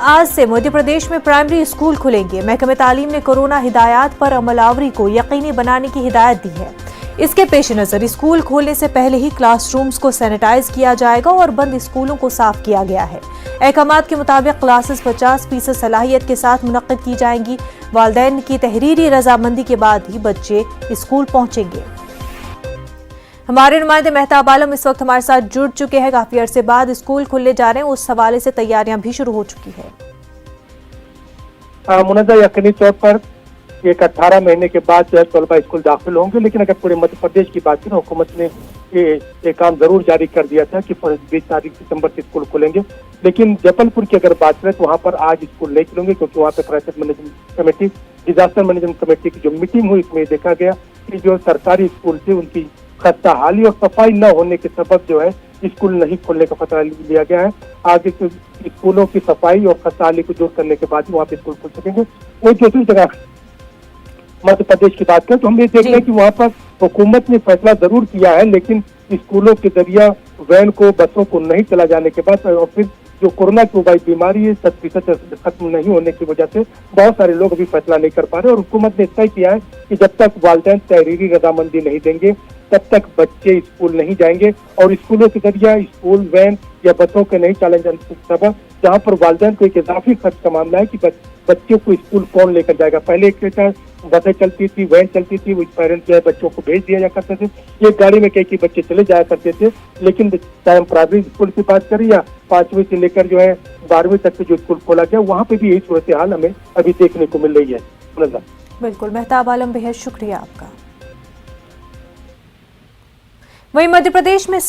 आज से मध्य प्रदेश में प्राइमरी स्कूल खुलेंगे। महकमे तालीम ने कोरोना हिदायत पर अमलावरी को यकीनी बनाने की हिदायत दी है। इसके पेश नजर स्कूल खोलने से पहले ही क्लासरूम्स को सैनिटाइज किया जाएगा और बंद स्कूलों को साफ किया गया है। अहकामात के मुताबिक क्लासेस 50% सलाहियत के साथ मुनक्किद की जाएंगी। वालिदैन की तहरीरी रजामंदी के बाद ही बच्चे स्कूल पहुंचेंगे। हमारे नुमाइंदे मेहताब आलम इस वक्त हमारे साथ जुड़ चुके हैं। काफी अरसे बाद स्कूल खुलने जा रहे हैं, उस हवाले से तैयारियां भी शुरू हो चुकी है। मुनज़्ज़ा यकीनी तौर पर एक 18 महीने के बाद जो है तलबा स्कूल दाखिल होंगे, लेकिन अगर पूरे मध्य प्रदेश की बात करें, हुकूमत ने ये काम जरूर जारी कर दिया था कि 20 तारीख सितंबर से स्कूल खुलेंगे। लेकिन जबलपुर की अगर बात करें तो वहाँ पर आज स्कूल नहीं खुलेंगे, क्योंकि वहाँ पे crisis management committee, disaster management committee की जो मीटिंग हुई, इसमें देखा गया कि जो सरकारी स्कूल थे उनकी खस्ता हाली और सफाई न होने के सबब जो है स्कूल नहीं खोलने का फैसला लिया गया है। आगे स्कूलों की सफाई और खस्ता हाली को दूर करने के बाद वहाँ पे स्कूल खुल सकेंगे। वही दूसरी जगह मध्य प्रदेश की बात करें तो हम ये देख रहे हैं कि वहाँ पर हुकूमत ने फैसला जरूर किया है, लेकिन स्कूलों के जरिया वैन को, बसों को नहीं चला जाने के बाद और फिर जो कोरोना की वबाई बीमारी है 100% खत्म नहीं होने की वजह से बहुत सारे लोग अभी फैसला नहीं कर पा रहे। और हुकूमत ने तय किया है कि जब तक वालिदैन तहरीरी रजामंदी नहीं देंगे तब तक बच्चे स्कूल नहीं जाएंगे। और स्कूलों के जरिया स्कूल वैन या बसों के नहीं चलाए जाने के सबब जहाँ पर वालिदैन को एक इजाफी खर्च का मामला है कि बच्चों को स्कूल कौन लेकर जाएगा। पहले एक बसें चलती थी, वैन चलती थी, पेरेंट्स जो है बच्चों को भेज दिया जा करते थे, एक गाड़ी में कई बच्चे चले जाया करते थे। लेकिन चाहे हम प्राइमरी स्कूल की बात करें या 5वीं से लेकर जो है 12वीं तक जो स्कूल खोला गया, वहाँ पे भी यही सूरत हाल हमें अभी देखने को मिल रही है। बिल्कुल मेहताब आलम, बेहद शुक्रिया आपका। वहीं मध्य प्रदेश में